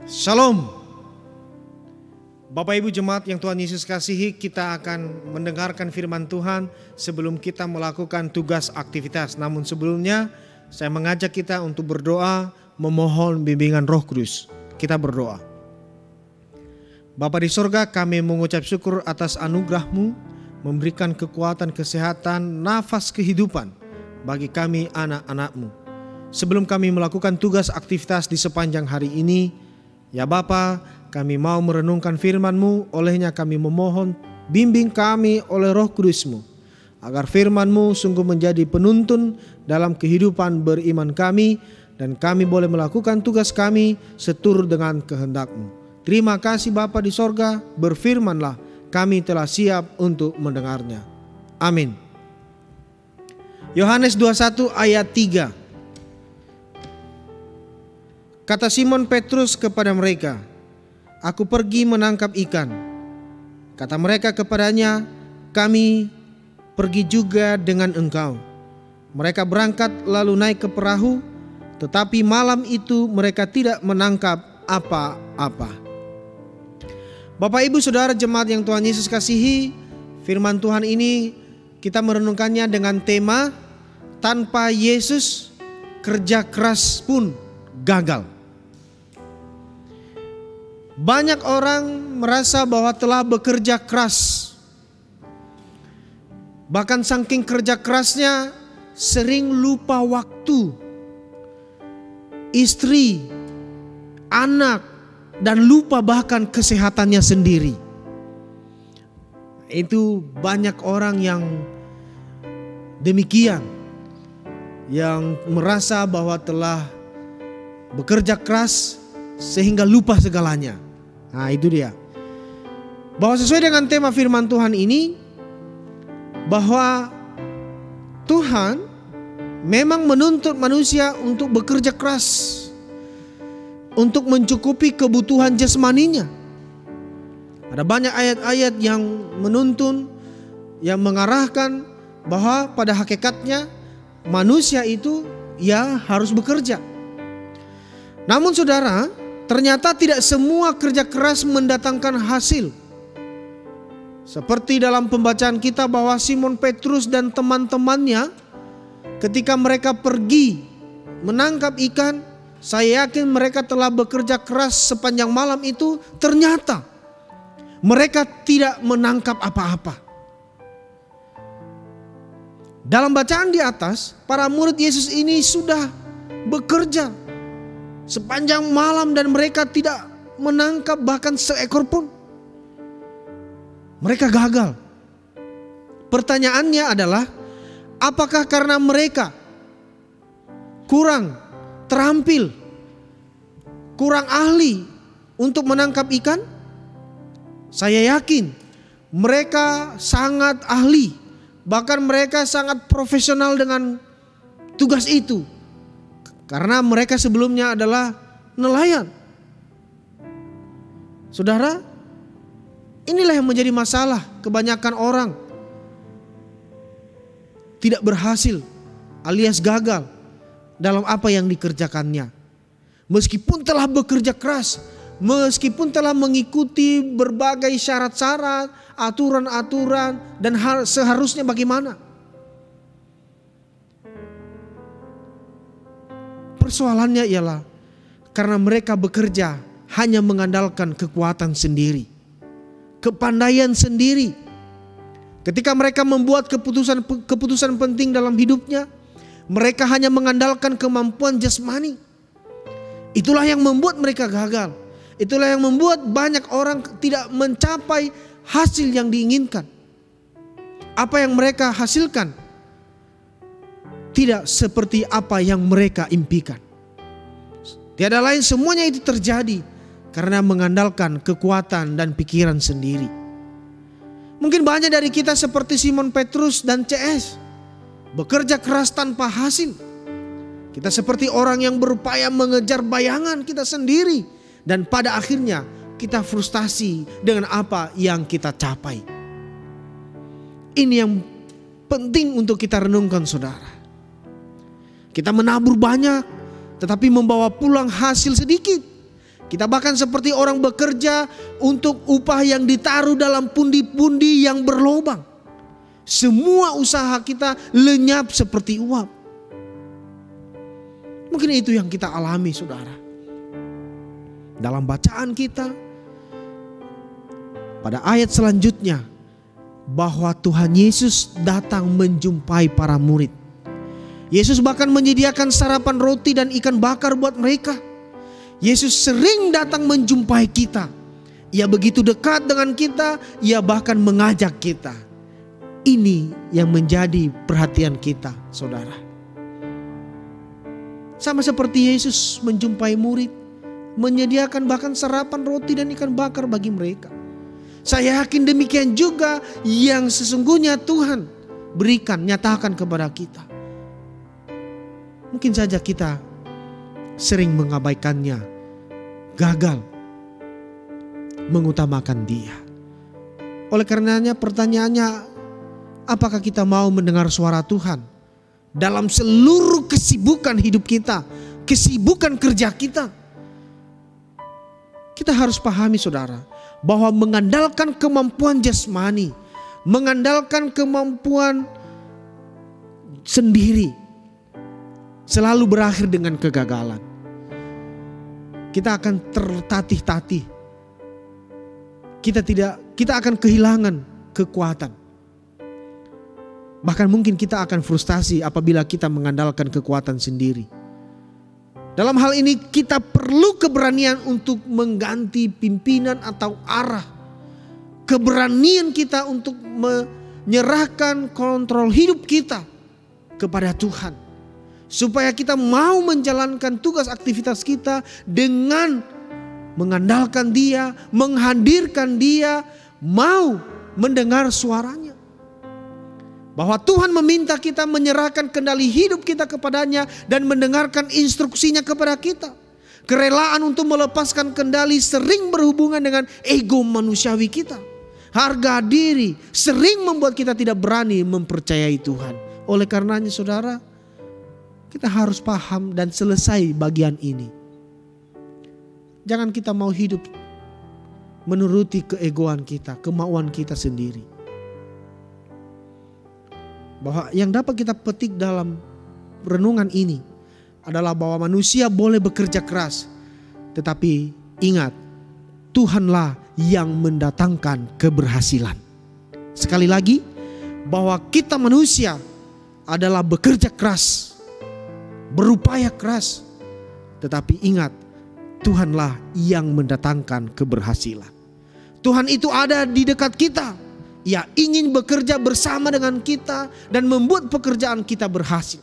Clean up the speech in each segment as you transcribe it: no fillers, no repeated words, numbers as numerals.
Shalom. Bapak Ibu Jemaat yang Tuhan Yesus kasihi, kita akan mendengarkan firman Tuhan sebelum kita melakukan tugas aktivitas. Namun sebelumnya saya mengajak kita untuk berdoa, memohon bimbingan Roh Kudus. Kita berdoa. Bapa di sorga, kami mengucap syukur atas anugerah-Mu, memberikan kekuatan, kesehatan, nafas kehidupan bagi kami anak-anak-Mu. Sebelum kami melakukan tugas aktivitas di sepanjang hari ini, ya Bapa, kami mau merenungkan firman-Mu, olehnya kami memohon bimbing kami oleh Roh Kudus-Mu, agar firman-Mu sungguh menjadi penuntun dalam kehidupan beriman kami, dan kami boleh melakukan tugas kami seturut dengan kehendak-Mu. Terima kasih Bapa di sorga, berfirmanlah, kami telah siap untuk mendengarnya. Amin. Yohanes 21 ayat 3. Kata Simon Petrus kepada mereka, "Aku pergi menangkap ikan." Kata mereka kepadanya, "Kami pergi juga dengan engkau." Mereka berangkat lalu naik ke perahu, tetapi malam itu mereka tidak menangkap apa-apa. Bapak Ibu Saudara jemaat yang Tuhan Yesus kasihi, firman Tuhan ini kita merenungkannya dengan tema tanpa Yesus kerja keras pun gagal. Banyak orang merasa bahwa telah bekerja keras, bahkan saking kerja kerasnya sering lupa waktu, istri, anak, dan lupa bahkan kesehatannya sendiri. Itu banyak orang yang demikian, yang merasa bahwa telah bekerja keras sehingga lupa segalanya. Nah itu dia. Bahwa sesuai dengan tema firman Tuhan ini, bahwa Tuhan memang menuntut manusia untuk bekerja keras untuk mencukupi kebutuhan jasmaninya. Ada banyak ayat-ayat yang menuntun, yang mengarahkan bahwa pada hakikatnya manusia itu ya harus bekerja. Namun saudara, ternyata tidak semua kerja keras mendatangkan hasil. Seperti dalam pembacaan kita bahwa Simon Petrus dan teman-temannya ketika mereka pergi menangkap ikan, saya yakin mereka telah bekerja keras sepanjang malam itu, ternyata mereka tidak menangkap apa-apa. Dalam bacaan di atas, para murid Yesus ini sudah bekerja sepanjang malam dan mereka tidak menangkap bahkan seekor pun. Mereka gagal. Pertanyaannya adalah, apakah karena mereka kurang terampil, kurang ahli untuk menangkap ikan? Saya yakin mereka sangat ahli, bahkan mereka sangat profesional dengan tugas itu. Karena mereka sebelumnya adalah nelayan. Saudara, inilah yang menjadi masalah kebanyakan orang. Tidak berhasil alias gagal dalam apa yang dikerjakannya. Meskipun telah bekerja keras, meskipun telah mengikuti berbagai syarat-syarat, aturan-aturan, dan seharusnya bagaimana. Persoalannya ialah karena mereka bekerja hanya mengandalkan kekuatan sendiri, kepandaian sendiri. Ketika mereka membuat keputusan penting dalam hidupnya, mereka hanya mengandalkan kemampuan jasmani. Itulah yang membuat mereka gagal. Itulah yang membuat banyak orang tidak mencapai hasil yang diinginkan. Apa yang mereka hasilkan tidak seperti apa yang mereka impikan. Tiada lain, semuanya itu terjadi karena mengandalkan kekuatan dan pikiran sendiri. Mungkin banyak dari kita seperti Simon Petrus dan CS, bekerja keras tanpa hasil. Kita seperti orang yang berupaya mengejar bayangan kita sendiri, dan pada akhirnya kita frustasi dengan apa yang kita capai. Ini yang penting untuk kita renungkan saudara. Kita menabur banyak, tetapi membawa pulang hasil sedikit. Kita bahkan seperti orang bekerja untuk upah yang ditaruh dalam pundi-pundi yang berlobang. Semua usaha kita lenyap seperti uap. Mungkin itu yang kita alami, saudara. Dalam bacaan kita, pada ayat selanjutnya, bahwa Tuhan Yesus datang menjumpai para murid. Yesus bahkan menyediakan sarapan roti dan ikan bakar buat mereka. Yesus sering datang menjumpai kita. Ia begitu dekat dengan kita, ia bahkan mengajak kita. Ini yang menjadi perhatian kita, saudara. Sama seperti Yesus menjumpai murid, menyediakan bahkan sarapan roti dan ikan bakar bagi mereka. Saya yakin demikian juga yang sesungguhnya Tuhan berikan, nyatakan kepada kita. Mungkin saja kita sering mengabaikannya, gagal mengutamakan Dia. Oleh karenanya pertanyaannya, apakah kita mau mendengar suara Tuhan dalam seluruh kesibukan hidup kita, kesibukan kerja kita? Kita harus pahami, saudara, bahwa mengandalkan kemampuan jasmani, mengandalkan kemampuan sendiri, selalu berakhir dengan kegagalan. Kita akan tertatih-tatih. Kita akan kehilangan kekuatan. Bahkan mungkin kita akan frustasi apabila kita mengandalkan kekuatan sendiri. Dalam hal ini kita perlu keberanian untuk mengganti pimpinan atau arah. Keberanian kita untuk menyerahkan kontrol hidup kita kepada Tuhan. Supaya kita mau menjalankan tugas aktivitas kita dengan mengandalkan Dia, menghadirkan Dia, mau mendengar suaranya. Bahwa Tuhan meminta kita menyerahkan kendali hidup kita kepadanya dan mendengarkan instruksinya kepada kita. Kerelaan untuk melepaskan kendali sering berhubungan dengan ego manusiawi kita. Harga diri sering membuat kita tidak berani mempercayai Tuhan. Oleh karenanya, saudara, kita harus paham dan selesai bagian ini. Jangan kita mau hidup menuruti keegoan kita, kemauan kita sendiri. Bahwa yang dapat kita petik dalam renungan ini adalah bahwa manusia boleh bekerja keras, tetapi ingat, Tuhanlah yang mendatangkan keberhasilan. Sekali lagi, bahwa kita manusia adalah bekerja keras, berupaya keras, tetapi ingat, Tuhanlah yang mendatangkan keberhasilan. Tuhan itu ada di dekat kita. Ia ingin bekerja bersama dengan kita dan membuat pekerjaan kita berhasil.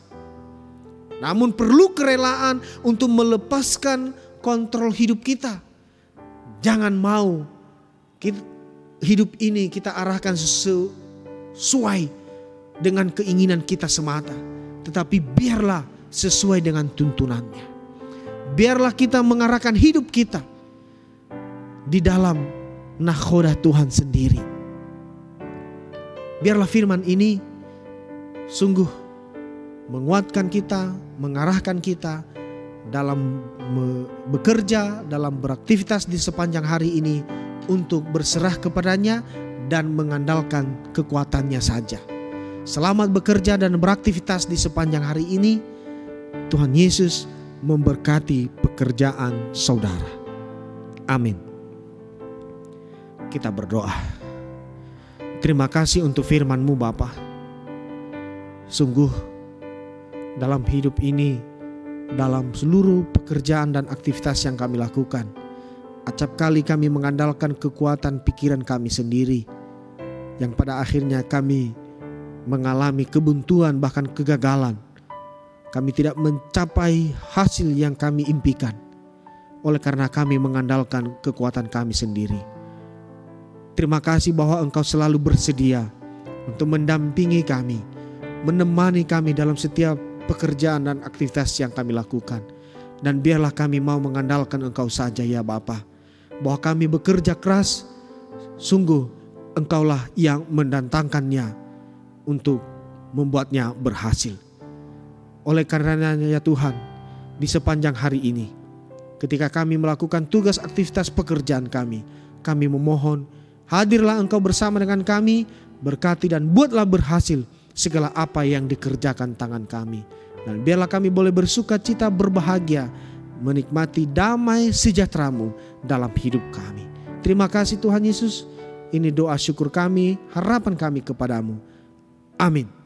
Namun perlu kerelaan untuk melepaskan kontrol hidup kita. Jangan mau hidup ini kita arahkan sesuai dengan keinginan kita semata. Tetapi biarlah sesuai dengan tuntunannya. Biarlah kita mengarahkan hidup kita di dalam nakhoda Tuhan sendiri. Biarlah firman ini sungguh menguatkan kita, mengarahkan kita dalam bekerja, dalam beraktivitas di sepanjang hari ini untuk berserah kepadanya dan mengandalkan kekuatannya saja. Selamat bekerja dan beraktivitas di sepanjang hari ini. Tuhan Yesus memberkati pekerjaan saudara. Amin. Kita berdoa. Terima kasih untuk firman-Mu, Bapa. Sungguh dalam hidup ini, dalam seluruh pekerjaan dan aktivitas yang kami lakukan, acap kali kami mengandalkan kekuatan pikiran kami sendiri, yang pada akhirnya kami mengalami kebuntuan bahkan kegagalan. Kami tidak mencapai hasil yang kami impikan oleh karena kami mengandalkan kekuatan kami sendiri. Terima kasih bahwa Engkau selalu bersedia untuk mendampingi kami, menemani kami dalam setiap pekerjaan dan aktivitas yang kami lakukan. Dan biarlah kami mau mengandalkan Engkau saja ya Bapa. Bahwa kami bekerja keras, sungguh Engkaulah yang mendatangkannya untuk membuatnya berhasil. Oleh karenanya ya Tuhan, di sepanjang hari ini ketika kami melakukan tugas aktivitas pekerjaan kami. Kami memohon, hadirlah Engkau bersama dengan kami, berkati dan buatlah berhasil segala apa yang dikerjakan tangan kami. Dan biarlah kami boleh bersuka cita berbahagia, menikmati damai sejahtera-Mu dalam hidup kami. Terima kasih Tuhan Yesus. Ini doa syukur kami, harapan kami kepadamu. Amin.